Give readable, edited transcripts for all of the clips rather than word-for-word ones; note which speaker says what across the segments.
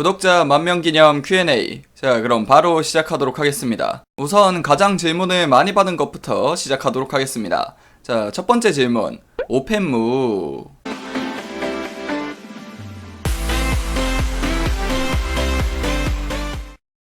Speaker 1: 구독자 만명 기념 Q&A. 자, 그럼 바로 시작하도록 하겠습니다. 우선 가장 질문을 많이 받은 것부터 시작하도록 하겠습니다. 자, 첫 번째 질문. 오펜무.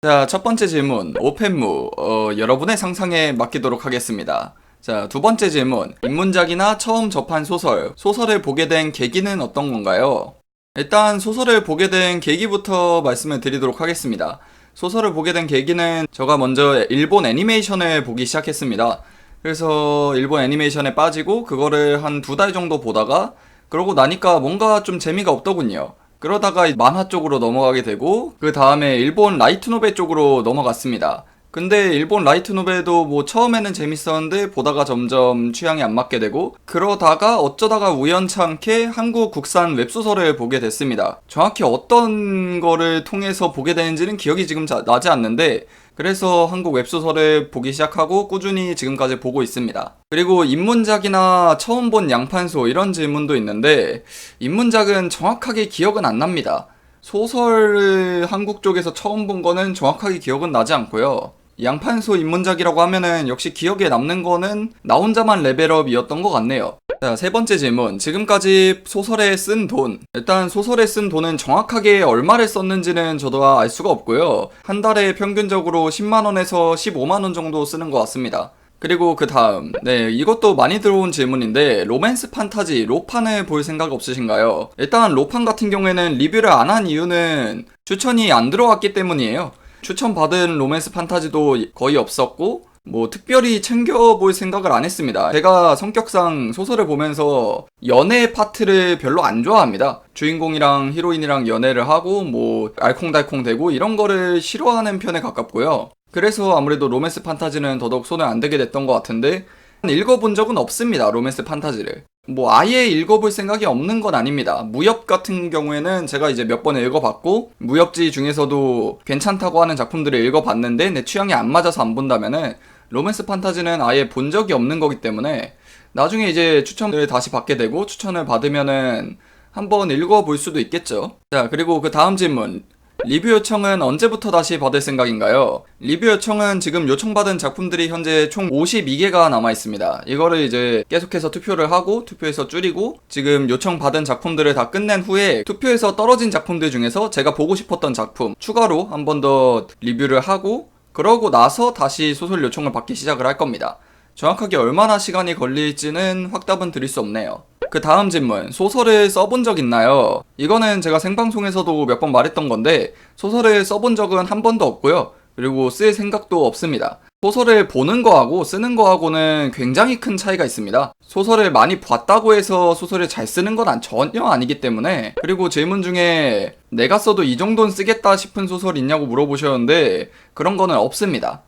Speaker 1: 자, 첫 번째 질문. 오펜무. 여러분의 상상에 맡기도록 하겠습니다. 자, 두 번째 질문. 입문작이나 처음 접한 소설을 보게 된 계기는 어떤 건가요? 일단 소설을 보게 된 계기부터 말씀을 드리도록 하겠습니다. 소설을 보게 된 계기는 제가 먼저 일본 애니메이션을 보기 시작했습니다. 그래서 일본 애니메이션에 빠지고 그거를 한 2달 정도 보다가 그러고 나니까 뭔가 좀 재미가 없더군요. 그러다가 만화 쪽으로 넘어가게 되고 그 다음에 일본 라이트 노벨 쪽으로 넘어갔습니다. 근데 일본 라이트 노벨도 뭐 처음에는 재밌었는데 보다가 점점 취향이 안 맞게 되고 그러다가 어쩌다가 우연찮게 한국 국산 웹소설을 보게 됐습니다. 정확히 어떤 거를 통해서 보게 되는지는 기억이 지금 나지 않는데 그래서 한국 웹소설을 보기 시작하고 꾸준히 지금까지 보고 있습니다. 그리고 입문작이나 처음 본 양판소 이런 질문도 있는데 입문작은 정확하게 기억은 안 납니다. 소설을 한국 쪽에서 처음 본 거는 정확하게 기억은 나지 않고요. 양판소 입문작이라고 하면은 역시 기억에 남는 거는 나 혼자만 레벨업이었던 것 같네요. 자, 세 번째 질문. 지금까지 소설에 쓴 돈. 일단 소설에 쓴 돈은 정확하게 얼마를 썼는지는 저도 알 수가 없고요. 한 달에 평균적으로 10만원에서 15만원 정도 쓰는 것 같습니다. 그리고 그 다음, 이것도 많이 들어온 질문인데 로맨스 판타지 로판을 볼 생각 없으신가요? 일단 로판 같은 경우에는 리뷰를 안 한 이유는 추천이 안 들어왔기 때문이에요. 추천받은 로맨스 판타지도 거의 없었고 뭐 특별히 챙겨볼 생각을 안 했습니다. 제가 성격상 소설을 보면서 연애 파트를 별로 안 좋아합니다. 주인공이랑 히로인이랑 연애를 하고 뭐 알콩달콩 되고 이런 거를 싫어하는 편에 가깝고요. 그래서 아무래도 로맨스 판타지는 더더욱 손을 안 대게 됐던 것 같은데 읽어본 적은 없습니다. 로맨스 판타지를. 뭐 아예 읽어볼 생각이 없는 건 아닙니다. 무협 같은 경우에는 제가 이제 몇 번 읽어봤고 무협지 중에서도 괜찮다고 하는 작품들을 읽어봤는데 내 취향이 안 맞아서 안 본다면은 로맨스 판타지는 아예 본 적이 없는 거기 때문에 나중에 이제 추천을 다시 받게 되고 추천을 받으면은 한번 읽어볼 수도 있겠죠. 자, 그리고 그 다음 질문. 리뷰 요청은 언제부터 다시 받을 생각인가요? 리뷰 요청은 지금 요청받은 작품들이 현재 총 52개가 남아있습니다. 이거를 이제 계속해서 투표를 하고 투표해서 줄이고 지금 요청받은 작품들을 다 끝낸 후에 투표에서 떨어진 작품들 중에서 제가 보고 싶었던 작품 추가로 한 번 더 리뷰를 하고 그러고 나서 다시 소설 요청을 받기 시작을 할 겁니다. 정확하게 얼마나 시간이 걸릴지는 확답은 드릴 수 없네요. 그 다음 질문. 소설을 써본 적 있나요? 이거는 제가 생방송에서도 몇 번 말했던 건데 소설을 써본 적은 한 번도 없고요. 그리고 쓸 생각도 없습니다. 소설을 보는 거하고 쓰는 거하고는 굉장히 큰 차이가 있습니다. 소설을 많이 봤다고 해서 소설을 잘 쓰는 건 전혀 아니기 때문에 그리고 질문 중에 내가 써도 이 정도는 쓰겠다 싶은 소설 있냐고 물어보셨는데 그런 거는 없습니다.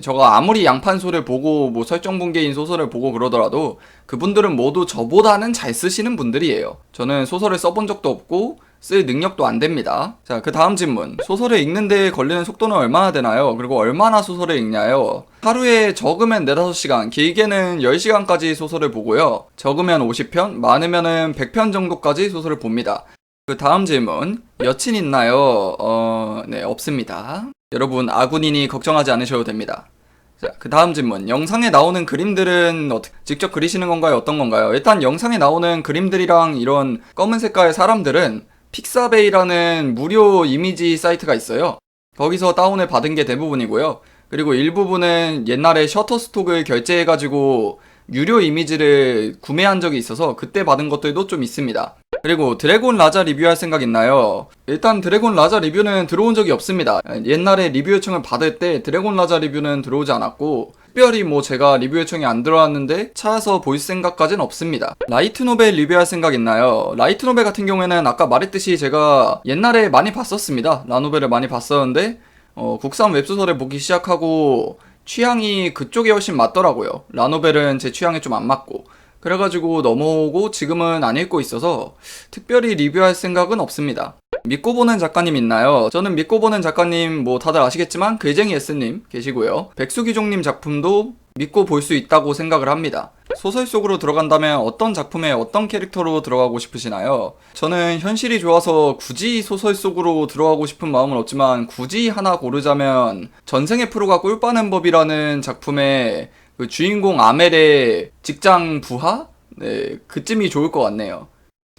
Speaker 1: 저가 아무리 양판소를 보고 뭐 설정분계인 소설을 보고 그러더라도 그분들은 모두 저보다는 잘 쓰시는 분들이에요. 저는 소설을 써본 적도 없고 쓸 능력도 안 됩니다. 자, 그 다음 질문. 소설을 읽는데 걸리는 속도는 얼마나 되나요? 그리고 얼마나 소설을 읽나요? 하루에 적으면 4-5시간, 길게는 10시간까지 소설을 보고요. 적으면 50편, 많으면은 100편 정도까지 소설을 봅니다. 그 다음 질문. 여친 있나요? 네, 없습니다. 여러분 아군이니 걱정하지 않으셔도 됩니다. 자, 그 다음 질문. 영상에 나오는 그림들은 직접 그리시는 건가요? 어떤 건가요? 일단 영상에 나오는 그림들이랑 이런 검은 색깔 사람들은 픽사베이라는 무료 이미지 사이트가 있어요. 거기서 다운을 받은 게 대부분이고요. 그리고 일부분은 옛날에 셔터스톡을 결제해가지고 유료 이미지를 구매한 적이 있어서 그때 받은 것들도 좀 있습니다. 그리고 드래곤 라자 리뷰할 생각 있나요? 일단 드래곤 라자 리뷰는 들어온 적이 없습니다. 옛날에 리뷰 요청을 받을 때 드래곤 라자 리뷰는 들어오지 않았고 특별히 뭐 제가 리뷰 요청이 안 들어왔는데 찾아서 볼 생각까지는 없습니다. 라이트 노벨 리뷰할 생각 있나요? 라이트 노벨 같은 경우에는 아까 말했듯이 제가 옛날에 많이 봤었습니다. 라노벨을 많이 봤었는데 국산 웹소설을 보기 시작하고 취향이 그쪽에 훨씬 맞더라고요. 라노벨은 제 취향에 좀 안 맞고 그래가지고 넘어오고 지금은 안 읽고 있어서 특별히 리뷰할 생각은 없습니다. 믿고 보는 작가님 있나요? 저는 믿고 보는 작가님 뭐 다들 아시겠지만 글쟁이 S님 계시고요. 백수기종님 작품도 믿고 볼 수 있다고 생각을 합니다. 소설 속으로 들어간다면 어떤 작품에 어떤 캐릭터로 들어가고 싶으시나요? 저는 현실이 좋아서 굳이 소설 속으로 들어가고 싶은 마음은 없지만 굳이 하나 고르자면 전생의 프로가 꿀 빠는 법이라는 작품의 그 주인공 아멜의 직장 부하? 네, 그쯤이 좋을 것 같네요.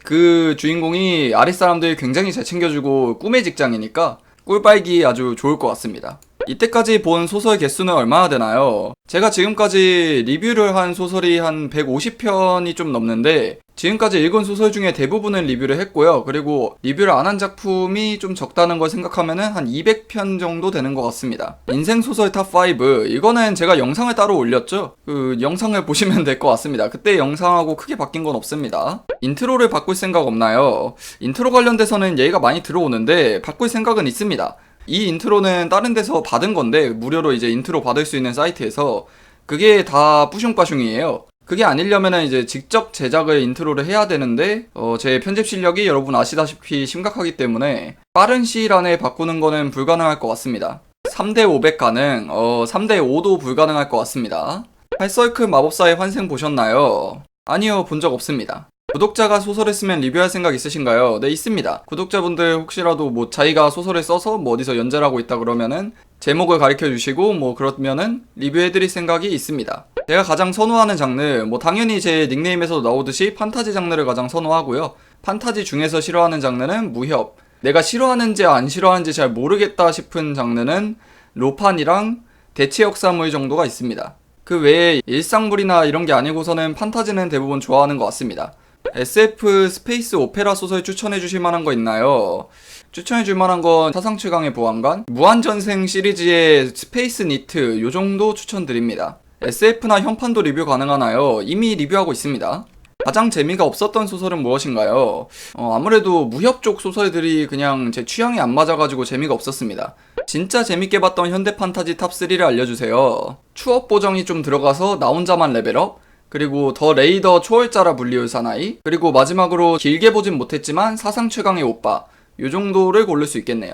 Speaker 1: 그 주인공이 아랫사람들 굉장히 잘 챙겨주고 꿈의 직장이니까 꿀빨기 아주 좋을 것 같습니다. 이때까지 본 소설 개수는 얼마나 되나요? 제가 지금까지 리뷰를 한 소설이 한 150편이 좀 넘는데 지금까지 읽은 소설 중에 대부분은 리뷰를 했고요. 그리고 리뷰를 안 한 작품이 좀 적다는 걸 생각하면은 한 200편 정도 되는 것 같습니다. 인생소설 탑5 이거는 제가 영상을 따로 올렸죠. 그 영상을 보시면 될 것 같습니다. 그때 영상하고 크게 바뀐 건 없습니다. 인트로를 바꿀 생각 없나요? 인트로 관련돼서는 얘기가 많이 들어오는데 바꿀 생각은 있습니다. 이 인트로는 다른 데서 받은 건데 무료로 이제 인트로 받을 수 있는 사이트에서 그게 다 뿌숑빠숑이에요. 그게 아니려면은 이제 직접 제작을 인트로를 해야 되는데 제 편집 실력이 여러분 아시다시피 심각하기 때문에 빠른 시일 안에 바꾸는 거는 불가능할 것 같습니다. 3대 500 가능, 3대 5도 불가능할 것 같습니다. 팔서이클 마법사의 환생 보셨나요? 아니요, 본 적 없습니다. 구독자가 소설을 쓰면 리뷰할 생각 있으신가요? 네, 있습니다. 구독자분들 혹시라도 뭐 자기가 소설을 써서 뭐 어디서 연재를 하고 있다 그러면은 제목을 가르쳐 주시고 뭐 그러면은 리뷰해드릴 생각이 있습니다. 제가 가장 선호하는 장르, 뭐 당연히 제 닉네임에서도 나오듯이 판타지 장르를 가장 선호하고요. 판타지 중에서 싫어하는 장르는 무협. 내가 싫어하는지 안 싫어하는지 잘 모르겠다 싶은 장르는 로판이랑 대체 역사물 정도가 있습니다. 그 외에 일상물이나 이런 게 아니고서는 판타지는 대부분 좋아하는 것 같습니다. SF 스페이스 오페라 소설 추천해 주실 만한 거 있나요? 추천해 줄 만한 건 사상 최강의 보안관, 무한전생 시리즈의 스페이스 니트 요 정도 추천드립니다. SF나 현판도 리뷰 가능하나요? 이미 리뷰하고 있습니다. 가장 재미가 없었던 소설은 무엇인가요? 아무래도 무협 쪽 소설들이 그냥 제 취향에 안 맞아가지고 재미가 없었습니다. 진짜 재밌게 봤던 현대 판타지 탑3를 알려주세요. 추억 보정이 좀 들어가서 나 혼자만 레벨업, 그리고 더 레이더 초월자라 불리울 사나이, 그리고 마지막으로 길게 보진 못했지만 사상 최강의 오빠, 요 정도를 고를 수 있겠네요.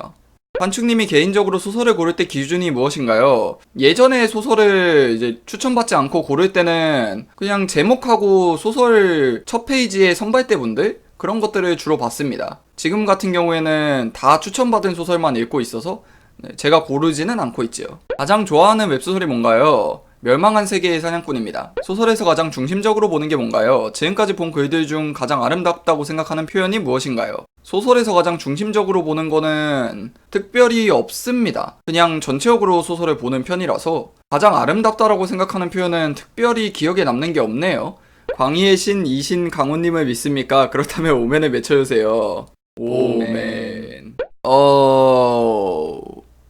Speaker 1: 관축님이 개인적으로 소설을 고를 때 기준이 무엇인가요? 예전에 소설을 이제 추천받지 않고 고를 때는 그냥 제목하고 소설 첫 페이지의 선발대분들? 그런 것들을 주로 봤습니다. 지금 같은 경우에는 다 추천받은 소설만 읽고 있어서 제가 고르지는 않고 있지요. 가장 좋아하는 웹소설이 뭔가요? 멸망한 세계의 사냥꾼입니다. 소설에서 가장 중심적으로 보는 게 뭔가요? 지금까지 본 글들 중 가장 아름답다고 생각하는 표현이 무엇인가요? 소설에서 가장 중심적으로 보는 거는 특별히 없습니다. 그냥 전체적으로 소설을 보는 편이라서 가장 아름답다라고 생각하는 표현은 특별히 기억에 남는 게 없네요. 광희의 신 이신 강호님을 믿습니까? 그렇다면 오멘을 외쳐주세요. 오멘.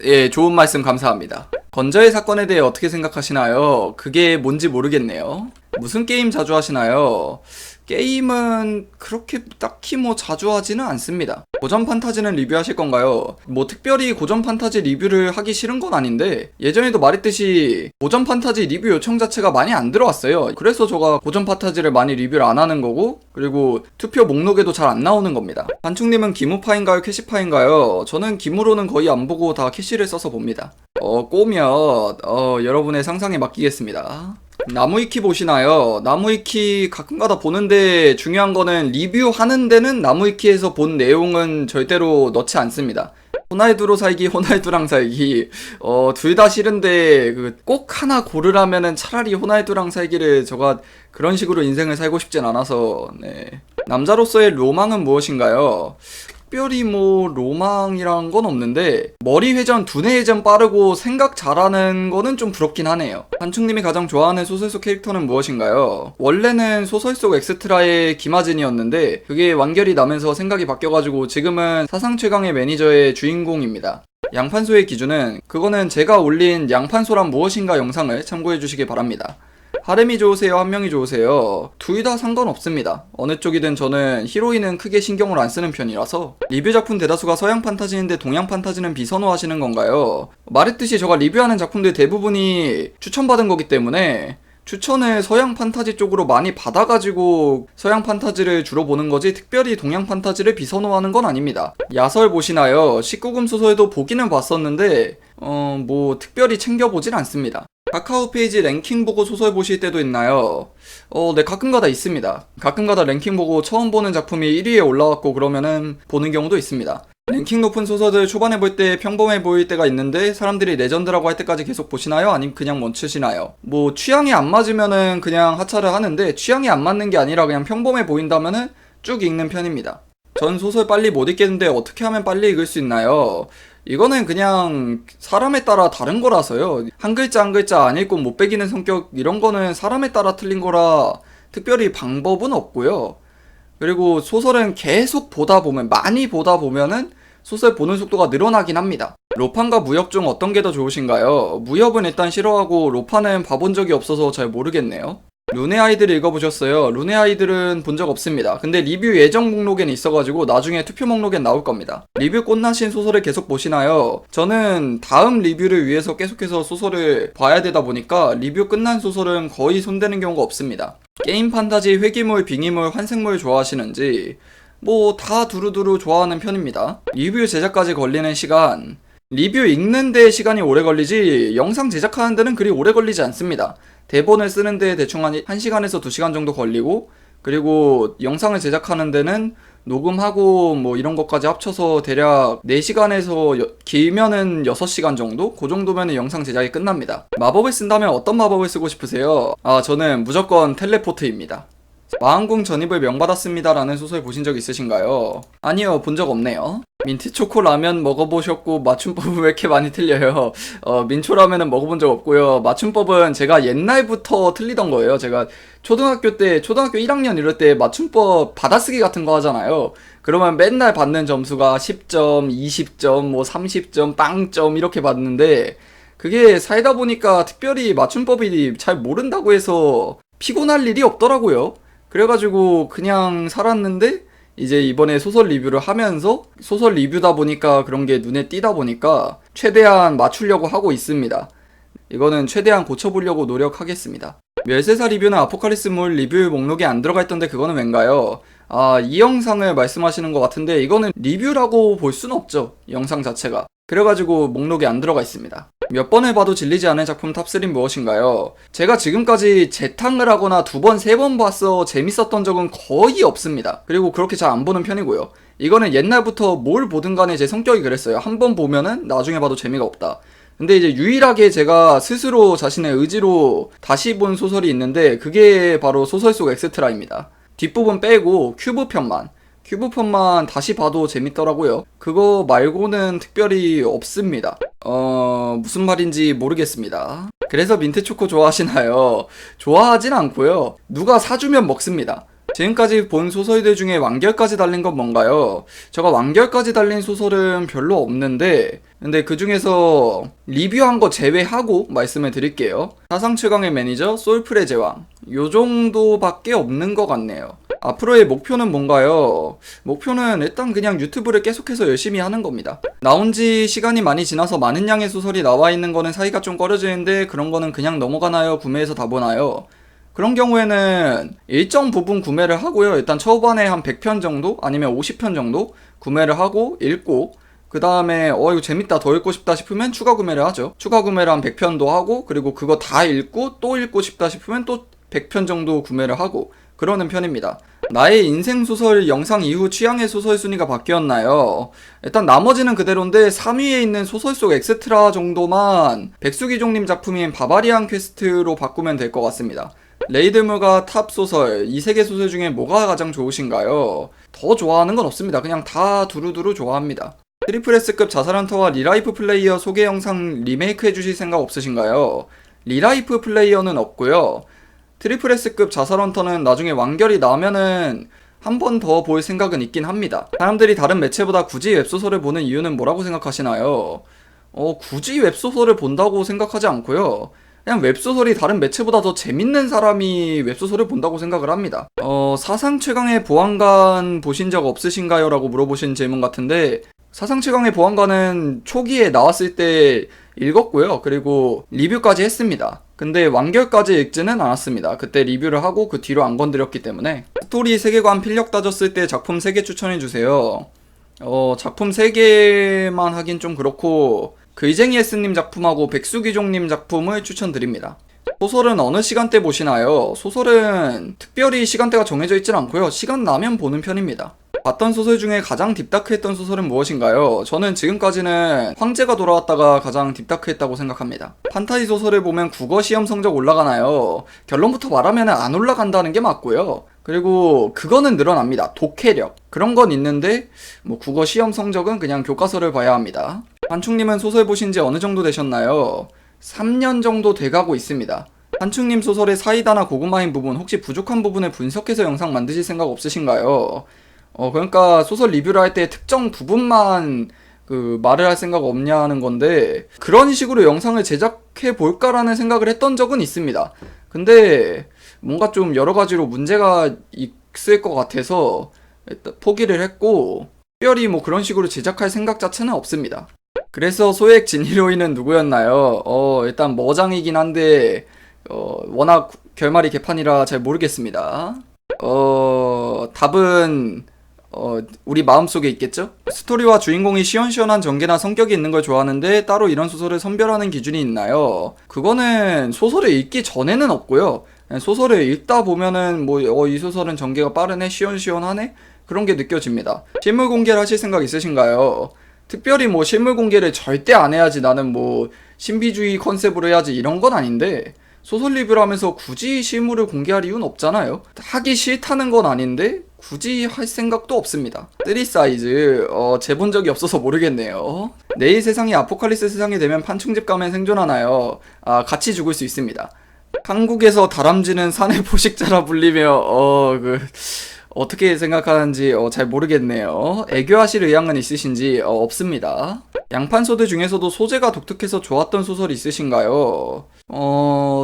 Speaker 1: 예, 좋은 말씀 감사합니다. 건저의 사건에 대해 어떻게 생각하시나요? 그게 뭔지 모르겠네요. 무슨 게임 자주 하시나요? 게임은 그렇게 딱히 뭐 자주 하지는 않습니다. 고전 판타지는 리뷰하실 건가요? 뭐 특별히 고전 판타지 리뷰를 하기 싫은 건 아닌데 예전에도 말했듯이 고전 판타지 리뷰 요청 자체가 많이 안 들어왔어요. 그래서 제가 고전 판타지를 많이 리뷰를 안 하는 거고, 그리고 투표 목록에도 잘 안 나오는 겁니다. 반충님은 기무파인가요? 캐시파인가요? 저는 기무로는 거의 안 보고 다 캐시를 써서 봅니다. 꼬면 여러분의 상상에 맡기겠습니다. 나무위키 보시나요? 나무위키 가끔가다 보는데 중요한 거는 리뷰하는 데는 나무위키에서 본 내용은 절대로 넣지 않습니다. 호날두로 살기, 호날두랑 살기 둘 다 싫은데 꼭 하나 고르라면은 차라리 호날두랑 살기를 제가 그런 식으로 인생을 살고 싶진 않아서. 네. 남자로서의 로망은 무엇인가요? 특별히 뭐 로망이란 건 없는데 머리 회전, 두뇌 회전 빠르고 생각 잘하는 거는 좀 부럽긴 하네요. 한충님이 가장 좋아하는 소설 속 캐릭터는 무엇인가요? 원래는 소설 속 엑스트라의 김하진이었는데 그게 완결이 나면서 생각이 바뀌어가지고 지금은 사상 최강의 매니저의 주인공입니다. 양판소의 기준은 그거는 제가 올린 양판소란 무엇인가 영상을 참고해 주시기 바랍니다. 하렘이 좋으세요? 한 명이 좋으세요? 둘 다 상관없습니다. 어느 쪽이든 저는 히로인은 크게 신경을 안 쓰는 편이라서. 리뷰 작품 대다수가 서양 판타지인데 동양 판타지는 비선호하시는 건가요? 말했듯이 제가 리뷰하는 작품들 대부분이 추천받은 거기 때문에 추천을 서양 판타지 쪽으로 많이 받아가지고 서양 판타지를 주로 보는 거지 특별히 동양 판타지를 비선호하는 건 아닙니다. 야설 보시나요? 19금 소설도 보기는 봤었는데 뭐 특별히 챙겨보진 않습니다. 카카오 페이지 랭킹 보고 소설 보실 때도 있나요? 네, 가끔가다 있습니다. 가끔가다 랭킹 보고 처음 보는 작품이 1위에 올라왔고 그러면은 보는 경우도 있습니다. 랭킹 높은 소설들 초반에 볼 때 평범해 보일 때가 있는데 사람들이 레전드라고 할 때까지 계속 보시나요? 아니면 그냥 멈추시나요? 뭐 취향이 안 맞으면은 그냥 하차를 하는데 취향이 안 맞는 게 아니라 그냥 평범해 보인다면은 쭉 읽는 편입니다. 전 소설 빨리 못 읽겠는데 어떻게 하면 빨리 읽을 수 있나요? 이거는 그냥 사람에 따라 다른 거라서요. 한 글자 한 글자 안 읽고 못 배기는 성격 이런 거는 사람에 따라 틀린 거라 특별히 방법은 없고요. 그리고 소설은 계속 보다 보면 많이 보다 보면은 소설 보는 속도가 늘어나긴 합니다. 로판과 무협 중 어떤 게 더 좋으신가요? 무협은 일단 싫어하고 로판은 봐본 적이 없어서 잘 모르겠네요. 룬의 아이들 읽어보셨어요? 룬의 아이들은 본 적 없습니다. 근데 리뷰 예정 목록엔 있어가지고 나중에 투표 목록엔 나올 겁니다. 리뷰 꽃나신 소설을 계속 보시나요? 저는 다음 리뷰를 위해서 계속해서 소설을 봐야 되다 보니까 리뷰 끝난 소설은 거의 손대는 경우가 없습니다. 게임 판타지, 회귀물, 빙의물, 환생물 좋아하시는지 뭐 다 두루두루 좋아하는 편입니다. 리뷰 제작까지 걸리는 시간, 리뷰 읽는데 시간이 오래 걸리지 영상 제작하는 데는 그리 오래 걸리지 않습니다. 대본을 쓰는데 대충 한 1시간에서 2시간 정도 걸리고, 그리고 영상을 제작하는 데는 녹음하고 뭐 이런 것까지 합쳐서 대략 4시간에서 길면은 6시간 정도? 그 정도면 영상 제작이 끝납니다. 마법을 쓴다면 어떤 마법을 쓰고 싶으세요? 저는 무조건 텔레포트입니다. 마왕궁 전입을 명받았습니다 라는 소설 보신 적 있으신가요? 아니요, 본 적 없네요. 민트초코 라면 먹어보셨고 맞춤법은 왜 이렇게 많이 틀려요? 민초라면은 먹어본 적 없고요. 맞춤법은 제가 옛날부터 틀리던 거예요. 제가 초등학교 1학년 이럴 때 맞춤법 받아쓰기 같은 거 하잖아요. 그러면 맨날 받는 점수가 10점, 20점, 뭐 30점, 빵점 이렇게 받는데, 그게 살다 보니까 특별히 맞춤법이 잘 모른다고 해서 피곤할 일이 없더라고요. 그래가지고 그냥 살았는데, 이제 이번에 소설 리뷰를 하면서 소설 리뷰다 보니까 그런 게 눈에 띄다 보니까 최대한 맞추려고 하고 있습니다. 이거는 최대한 고쳐보려고 노력하겠습니다. 멸세사 리뷰는 아포칼립스물 리뷰 목록에 안 들어가 있던데 그거는 왠가요? 이 영상을 말씀하시는 것 같은데 이거는 리뷰라고 볼 수는 없죠. 영상 자체가. 그래가지고 목록에 안 들어가 있습니다. 몇 번을 봐도 질리지 않은 작품 탑3는 무엇인가요? 제가 지금까지 재탕을 하거나 2번, 3번 봐서 재밌었던 적은 거의 없습니다. 그리고 그렇게 잘 안 보는 편이고요. 이거는 옛날부터 뭘 보든 간에 제 성격이 그랬어요. 한 번 보면은 나중에 봐도 재미가 없다. 근데 이제 유일하게 제가 스스로 자신의 의지로 다시 본 소설이 있는데 그게 바로 소설 속 엑스트라입니다. 뒷부분 빼고 큐브편만 다시 봐도 재밌더라고요. 그거 말고는 특별히 없습니다. 무슨 말인지 모르겠습니다. 그래서 민트초코 좋아하시나요? 좋아하진 않고요. 누가 사주면 먹습니다. 지금까지 본 소설들 중에 완결까지 달린 건 뭔가요? 제가 완결까지 달린 소설은 별로 없는데, 근데 그 중에서 리뷰한 거 제외하고 말씀을 드릴게요. 사상 최강의 매니저, 솔플의 제왕. 요 정도밖에 없는 것 같네요. 앞으로의 목표는 뭔가요? 목표는 일단 그냥 유튜브를 계속해서 열심히 하는 겁니다. 나온 지 시간이 많이 지나서 많은 양의 소설이 나와 있는 거는 사이가 좀 꺼려지는데 그런 거는 그냥 넘어가나요? 구매해서 다 보나요? 그런 경우에는 일정 부분 구매를 하고요. 일단 초반에 한 100편 정도? 아니면 50편 정도? 구매를 하고 읽고 그 다음에 이거 재밌다 더 읽고 싶다 싶으면 추가 구매를 하죠. 추가 구매를 한 100편도 하고 그리고 그거 다 읽고 또 읽고 싶다 싶으면 또 100편 정도 구매를 하고 그러는 편입니다. 나의 인생소설 영상 이후 취향의 소설 순위가 바뀌었나요? 일단 나머지는 그대로인데 3위에 있는 소설 속 엑스트라 정도만 백수기종님 작품인 바바리안 퀘스트로 바꾸면 될 것 같습니다. 레이드물과 탑 소설, 이 세 개 소설 중에 뭐가 가장 좋으신가요? 더 좋아하는 건 없습니다. 그냥 다 두루두루 좋아합니다. 트리플 S급 자살헌터와 리라이프 플레이어 소개 영상 리메이크 해주실 생각 없으신가요? 리라이프 플레이어는 없고요. 트리플 S급 자살헌터는 나중에 완결이 나면은 한 번 더 볼 생각은 있긴 합니다. 사람들이 다른 매체보다 굳이 웹소설을 보는 이유는 뭐라고 생각하시나요? 굳이 웹소설을 본다고 생각하지 않고요. 그냥 웹소설이 다른 매체보다 더 재밌는 사람이 웹소설을 본다고 생각을 합니다. 사상 최강의 보안관 보신 적 없으신가요? 라고 물어보신 질문 같은데 사상 최강의 보안관은 초기에 나왔을 때 읽었고요. 그리고 리뷰까지 했습니다. 근데 완결까지 읽지는 않았습니다. 그때 리뷰를 하고 그 뒤로 안 건드렸기 때문에. 스토리 세계관 필력 따졌을 때 작품 3개 추천해주세요. 작품 3개만 하긴 좀 그렇고 글쟁이 S님 작품하고 백수귀종님 작품을 추천드립니다. 소설은 어느 시간대 보시나요? 소설은 특별히 시간대가 정해져 있진 않고요. 시간 나면 보는 편입니다. 봤던 소설 중에 가장 딥다크했던 소설은 무엇인가요? 저는 지금까지는 황제가 돌아왔다가 가장 딥다크했다고 생각합니다. 판타지 소설을 보면 국어 시험 성적 올라가나요? 결론부터 말하면 안 올라간다는 게 맞고요. 그리고 그거는 늘어납니다. 독해력 그런 건 있는데 뭐 국어 시험 성적은 그냥 교과서를 봐야 합니다. 한충님은 소설 보신 지 어느 정도 되셨나요? 3년 정도 돼가고 있습니다. 한충님 소설의 사이다나 고구마인 부분 혹시 부족한 부분을 분석해서 영상 만드실 생각 없으신가요? 그러니까 소설 리뷰를 할 때 특정 부분만 말을 할 생각 없냐는 건데 그런 식으로 영상을 제작해 볼까라는 생각을 했던 적은 있습니다. 근데 뭔가 좀 여러 가지로 문제가 있을 것 같아서 일단 포기를 했고 특별히 뭐 그런 식으로 제작할 생각 자체는 없습니다. 그래서 소액 진히로인은 누구였나요? 일단 머장이긴 한데 워낙 결말이 개판이라 잘 모르겠습니다. 답은 우리 마음속에 있겠죠? 스토리와 주인공이 시원시원한 전개나 성격이 있는 걸 좋아하는데 따로 이런 소설을 선별하는 기준이 있나요? 그거는 소설을 읽기 전에는 없고요. 소설을 읽다 보면은 이 소설은 전개가 빠르네, 시원시원하네? 그런 게 느껴집니다. 실물 공개를 하실 생각 있으신가요? 특별히 실물 공개를 절대 안 해야지 나는 신비주의 컨셉으로 해야지 이런 건 아닌데 소설 리뷰를 하면서 굳이 실물을 공개할 이유는 없잖아요. 하기 싫다는 건 아닌데 굳이 할 생각도 없습니다. 3 사이즈 재본 적이 없어서 모르겠네요. 내일 세상이 아포칼립스 세상이 되면 판충집 가면 생존하나요? 같이 죽을 수 있습니다. 한국에서 다람쥐는 산의 포식자라 불리며 어떻게 생각하는지 잘 모르겠네요. 애교하실 의향은 있으신지 없습니다. 양판소들 중에서도 소재가 독특해서 좋았던 소설 있으신가요?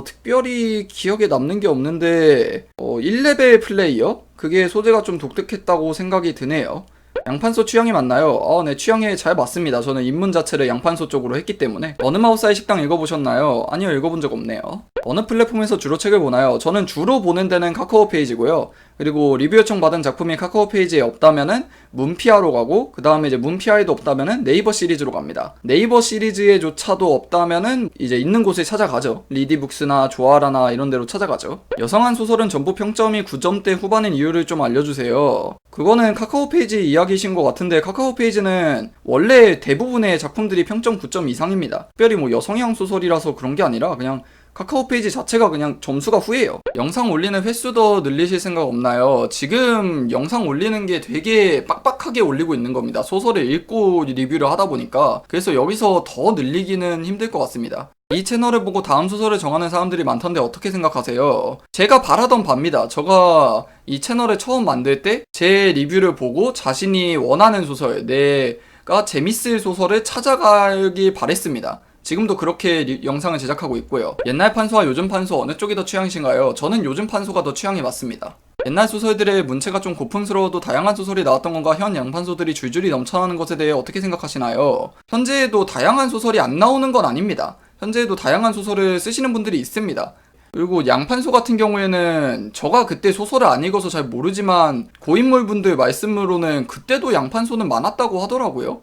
Speaker 1: 특별히 기억에 남는 게 없는데 1레벨 플레이어? 그게 소재가 좀 독특했다고 생각이 드네요. 양판소 취향이 맞나요? 네, 취향에 잘 맞습니다. 저는 입문 자체를 양판소 쪽으로 했기 때문에. 어느 마법사의 식당 읽어보셨나요? 아니요, 읽어본 적 없네요. 어느 플랫폼에서 주로 책을 보나요? 저는 주로 보는 데는 카카오 페이지고요. 그리고 리뷰 요청 받은 작품이 카카오 페이지에 없다면은 문피아로 가고, 그 다음에 이제 문피아에도 없다면은 네이버 시리즈로 갑니다. 네이버 시리즈에조차도 없다면은 이제 있는 곳에 찾아가죠. 리디북스나 조아라나 이런 데로 찾아가죠. 여성한 소설은 전부 평점이 9점대 후반인 이유를 좀 알려주세요. 그거는 카카오 페이지 이야기이신 것 같은데 카카오 페이지는 원래 대부분의 작품들이 평점 9점 이상입니다. 특별히 여성향 소설이라서 그런 게 아니라 그냥 카카오 페이지 자체가 그냥 점수가 후예요. 영상 올리는 횟수 더 늘리실 생각 없나요? 지금 영상 올리는 게 되게 빡빡하게 올리고 있는 겁니다. 소설을 읽고 리뷰를 하다 보니까. 그래서 여기서 더 늘리기는 힘들 것 같습니다. 이 채널을 보고 다음 소설을 정하는 사람들이 많던데 어떻게 생각하세요? 제가 바라던 바입니다. 제가 이 채널을 처음 만들 때 제 리뷰를 보고 자신이 원하는 소설, 내가 재밌을 소설을 찾아가길 바랬습니다. 지금도 그렇게 영상을 제작하고 있고요. 옛날 판소와 요즘 판소 어느 쪽이 더 취향이신가요? 저는 요즘 판소가 더 취향이 맞습니다. 옛날 소설들의 문체가 좀 고풍스러워도 다양한 소설이 나왔던 건가 현 양판소들이 줄줄이 넘쳐나는 것에 대해 어떻게 생각하시나요? 현재에도 다양한 소설이 안 나오는 건 아닙니다. 현재에도 다양한 소설을 쓰시는 분들이 있습니다. 그리고 양판소 같은 경우에는 제가 그때 소설을 안 읽어서 잘 모르지만 고인물분들 말씀으로는 그때도 양판소는 많았다고 하더라고요.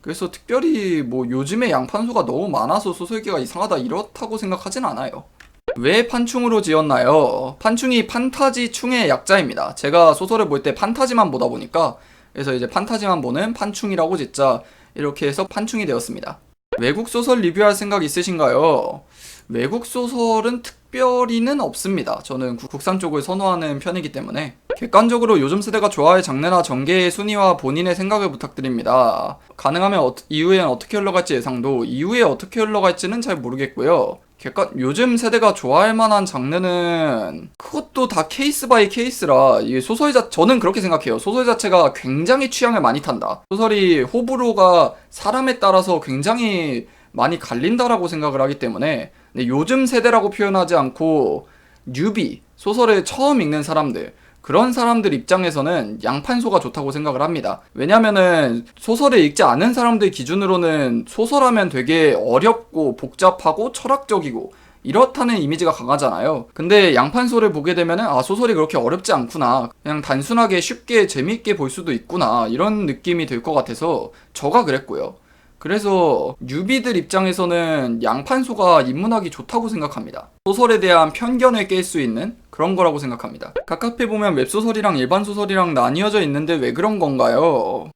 Speaker 1: 그래서 특별히 요즘에 양판소가 너무 많아서 소설계가 이상하다 이렇다고 생각하진 않아요. 왜 판충으로 지었나요? 판충이 판타지 충의 약자입니다. 제가 소설을 볼 때 판타지만 보다 보니까 그래서 이제 판타지만 보는 판충이라고 짓자 이렇게 해서 판충이 되었습니다. 외국 소설 리뷰할 생각 있으신가요? 외국 소설은 특별히는 없습니다. 저는 국산 쪽을 선호하는 편이기 때문에. 객관적으로 요즘 세대가 좋아할 장르나 전개의 순위와 본인의 생각을 부탁드립니다. 가능하면 이후엔 어떻게 흘러갈지 예상도, 이후에 어떻게 흘러갈지는 잘 모르겠고요. 요즘 세대가 좋아할 만한 장르는 그것도 다 케이스 바이 케이스라 이 저는 그렇게 생각해요. 소설 자체가 굉장히 취향을 많이 탄다. 소설이 호불호가 사람에 따라서 굉장히 많이 갈린다라고 생각을 하기 때문에 근데 요즘 세대라고 표현하지 않고 뉴비, 소설을 처음 읽는 사람들 그런 사람들 입장에서는 양판소가 좋다고 생각을 합니다. 왜냐면은 소설을 읽지 않은 사람들 기준으로는 소설하면 되게 어렵고 복잡하고 철학적이고 이렇다는 이미지가 강하잖아요. 근데 양판소를 보게 되면은 아, 소설이 그렇게 어렵지 않구나, 그냥 단순하게 쉽게 재미있게 볼 수도 있구나, 이런 느낌이 들 것 같아서 저가 그랬고요. 그래서 뉴비들 입장에서는 양판소가 입문하기 좋다고 생각합니다. 소설에 대한 편견을 깰 수 있는 그런 거라고 생각합니다. 각카페 보면 웹소설이랑 일반 소설이랑 나뉘어져 있는데 왜 그런 건가요?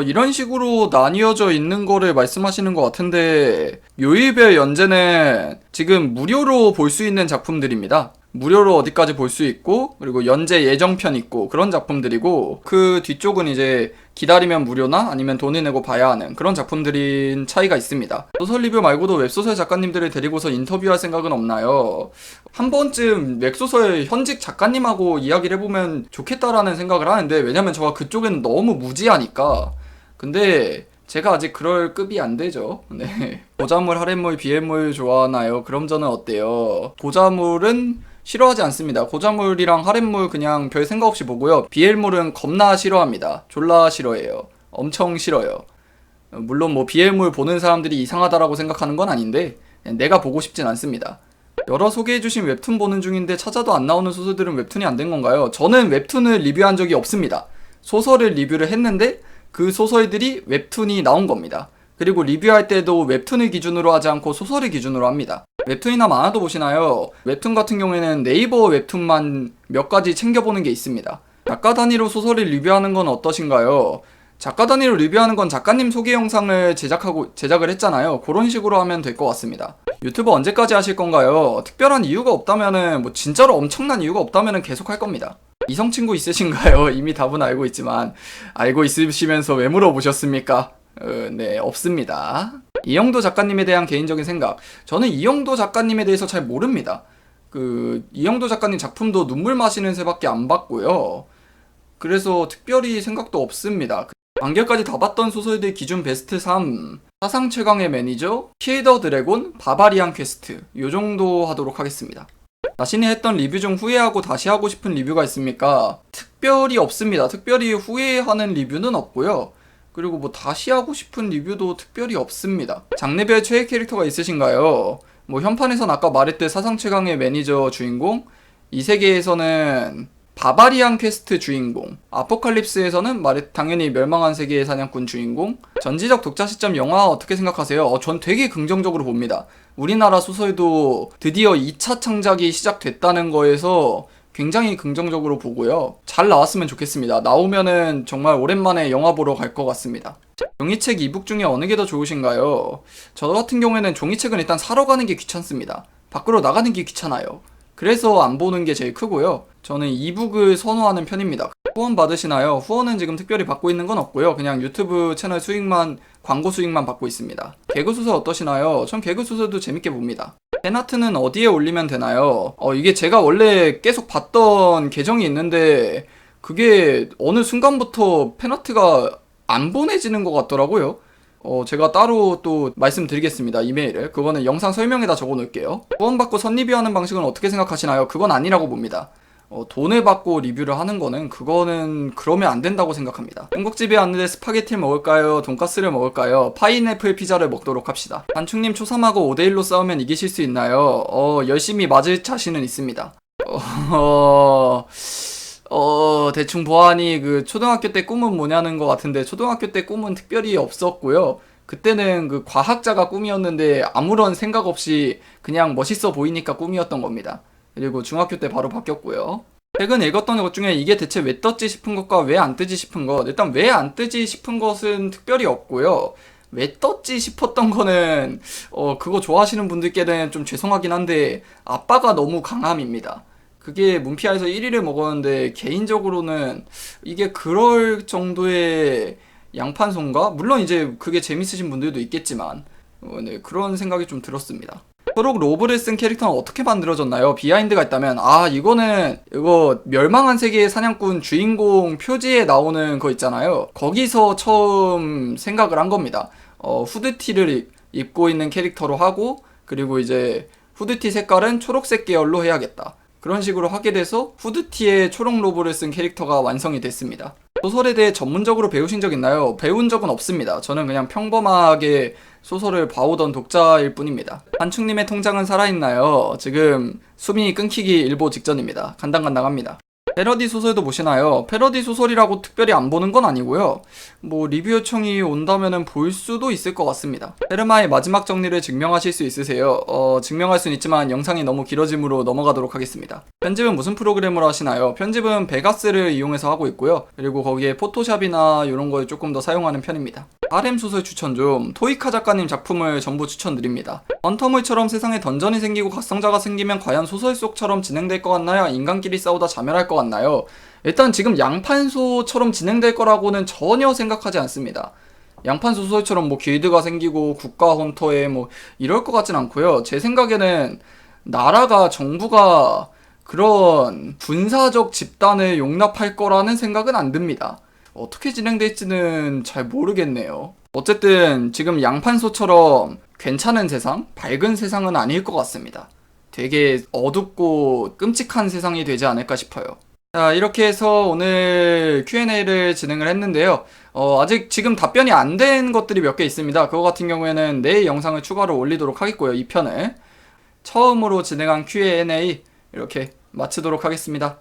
Speaker 1: 이런 식으로 나뉘어져 있는 거를 말씀하시는 것 같은데, 요일별 연재는 지금 무료로 볼 수 있는 작품들입니다. 무료로 어디까지 볼 수 있고, 그리고 연재 예정편 있고, 그런 작품들이고, 그 뒤쪽은 이제 기다리면 무료나 아니면 돈을 내고 봐야 하는 그런 작품들인 차이가 있습니다. 소설 리뷰 말고도 웹소설 작가님들을 데리고서 인터뷰할 생각은 없나요? 한 번쯤 웹소설 현직 작가님하고 이야기를 해보면 좋겠다라는 생각을 하는데, 왜냐면 저가 그쪽에는 너무 무지하니까. 근데 제가 아직 그럴 급이 안 되죠. 네. 고자물, 하렘물, 비엘물 좋아하나요? 그럼 저는 어때요? 고자물은 싫어하지 않습니다. 고자물이랑 하렘물 그냥 별 생각 없이 보고요. 비엘물은 겁나 싫어합니다. 졸라 싫어해요. 엄청 싫어요. 물론 뭐 비엘물 보는 사람들이 이상하다라고 생각하는 건 아닌데, 내가 보고 싶진 않습니다. 여러 소개해주신 웹툰 보는 중인데 찾아도 안 나오는 소설들은 웹툰이 안 된 건가요? 저는 웹툰을 리뷰한 적이 없습니다. 소설을 리뷰를 했는데 그 소설들이 웹툰이 나온 겁니다. 그리고 리뷰할 때도 웹툰을 기준으로 하지 않고 소설을 기준으로 합니다. 웹툰이나 만화도 보시나요? 웹툰 같은 경우에는 네이버 웹툰만 몇 가지 챙겨보는 게 있습니다. 작가 단위로 소설을 리뷰하는 건 어떠신가요? 작가 단위로 리뷰하는 건 작가님 소개 영상을 제작을 했잖아요. 그런 식으로 하면 될 것 같습니다. 유튜브 언제까지 하실 건가요? 특별한 이유가 없다면은, 뭐 진짜로 엄청난 이유가 없다면은 계속 할 겁니다. 이성 친구 있으신가요? 이미 답은 알고 있지만, 알고 있으시면서 왜 물어보셨습니까? 네, 없습니다. 이영도 작가님에 대한 개인적인 생각. 저는 이영도 작가님에 대해서 잘 모릅니다. 이영도 작가님 작품도 눈물 마시는 새밖에 안 봤고요. 그래서 특별히 생각도 없습니다. 완결까지 다 봤던 소설들 기준 베스트 3. 사상 최강의 매니저, 킬 더 드래곤, 바바리안 퀘스트. 요 정도 하도록 하겠습니다. 자신이 했던 리뷰 중 후회하고 다시 하고 싶은 리뷰가 있습니까? 특별히 없습니다. 특별히 후회하는 리뷰는 없고요. 그리고 뭐 다시 하고 싶은 리뷰도 특별히 없습니다. 장르별 최애 캐릭터가 있으신가요? 뭐 현판에선 아까 말했듯 사상 최강의 매니저 주인공, 이 세계에서는 바바리안 퀘스트 주인공, 아포칼립스에서는 당연히 멸망한 세계의 사냥꾼 주인공. 전지적 독자 시점 영화 어떻게 생각하세요? 전 되게 긍정적으로 봅니다. 우리나라 소설도 드디어 2차 창작이 시작됐다는 거에서 굉장히 긍정적으로 보고요. 잘 나왔으면 좋겠습니다. 나오면은 정말 오랜만에 영화 보러 갈 것 같습니다. 종이책, 이북 중에 어느 게 더 좋으신가요? 저 같은 경우에는 종이책은 일단 사러 가는 게 귀찮습니다. 밖으로 나가는 게 귀찮아요. 그래서 안 보는 게 제일 크고요. 저는 이북을 선호하는 편입니다. 후원 받으시나요? 후원은 지금 특별히 받고 있는 건 없고요. 그냥 유튜브 채널 수익만, 광고 수익만 받고 있습니다. 개그소설 어떠시나요? 전 개그소설도 재밌게 봅니다. 팬아트는 어디에 올리면 되나요? 이게 제가 원래 계속 봤던 계정이 있는데 그게 어느 순간부터 팬아트가 안 보내지는 것 같더라고요. 제가 따로 또 말씀드리겠습니다. 이메일을. 그거는 영상 설명에다 적어 놓을게요. 후원받고 선리뷰하는 방식은 어떻게 생각하시나요? 그건 아니라고 봅니다. 돈을 받고 리뷰를 하는 거는, 그거는 그러면 안 된다고 생각합니다. 중국집에 왔는데 스파게티를 먹을까요? 돈까스를 먹을까요? 파인애플 피자를 먹도록 합시다. 단충님 초삼하고 5대1로 싸우면 이기실 수 있나요? 열심히 맞을 자신은 있습니다. 대충 보아하니 초등학교 때 꿈은 뭐냐는 것 같은데, 초등학교 때 꿈은 특별히 없었고요. 그때는 과학자가 꿈이었는데 아무런 생각 없이 그냥 멋있어 보이니까 꿈이었던 겁니다. 그리고 중학교 때 바로 바뀌었고요. 최근 읽었던 것 중에 이게 대체 왜 떴지 싶은 것과 왜 안 뜨지 싶은 것. 일단 왜 안 뜨지 싶은 것은 특별히 없고요. 왜 떴지 싶었던 거는 그거 좋아하시는 분들께는 좀 죄송하긴 한데, 아빠가 너무 강함입니다. 그게 문피아에서 1위를 먹었는데 개인적으로는 이게 그럴 정도의 양판송가? 물론 이제 그게 재밌으신 분들도 있겠지만 네, 그런 생각이 좀 들었습니다. 초록 로브를 쓴 캐릭터는 어떻게 만들어졌나요? 비하인드가 있다면, 이거 멸망한 세계의 사냥꾼 주인공 표지에 나오는 거 있잖아요. 거기서 처음 생각을 한 겁니다. 후드티를 입고 있는 캐릭터로 하고, 그리고 이제 후드티 색깔은 초록색 계열로 해야겠다. 그런 식으로 하게 돼서 후드티에 초록 로브를 쓴 캐릭터가 완성이 됐습니다. 소설에 대해 전문적으로 배우신 적 있나요? 배운 적은 없습니다. 저는 그냥 평범하게 소설을 봐오던 독자일 뿐입니다. 한충님의 통장은 살아있나요? 지금 숨이 끊기기 일보 직전입니다. 간당간당합니다. 패러디 소설도 보시나요? 패러디 소설이라고 특별히 안 보는 건 아니고요. 뭐 리뷰 요청이 온다면은 볼 수도 있을 것 같습니다. 페르마의 마지막 정리를 증명하실 수 있으세요? 증명할 수는 있지만 영상이 너무 길어지므로 넘어가도록 하겠습니다. 편집은 무슨 프로그램으로 하시나요? 편집은 베가스를 이용해서 하고 있고요. 그리고 거기에 포토샵이나 이런 걸 조금 더 사용하는 편입니다. 하렘 소설 추천 좀. 토이카 작가님 작품을 전부 추천드립니다. 헌터물처럼 세상에 던전이 생기고 각성자가 생기면 과연 소설 속처럼 진행될 것 같나요? 인간끼리 싸우다 자멸할 것 같나요? 일단 지금 양판소처럼 진행될 거라고는 전혀 생각하지 않습니다. 양판 소설처럼 뭐 길드가 생기고 국가 헌터에 뭐 이럴 것 같진 않고요. 제 생각에는 나라가 정부가 그런 군사적 집단을 용납할 거라는 생각은 안 듭니다. 어떻게 진행될지는 잘 모르겠네요. 어쨌든 지금 양판소처럼 괜찮은 세상, 밝은 세상은 아닐 것 같습니다. 되게 어둡고 끔찍한 세상이 되지 않을까 싶어요. 자, 이렇게 해서 오늘 Q&A를 진행을 했는데요. 아직 지금 답변이 안 된 것들이 몇 개 있습니다. 그거 같은 경우에는 내일 영상을 추가로 올리도록 하겠고요. 2편을 처음으로 진행한 Q&A 이렇게 마치도록 하겠습니다.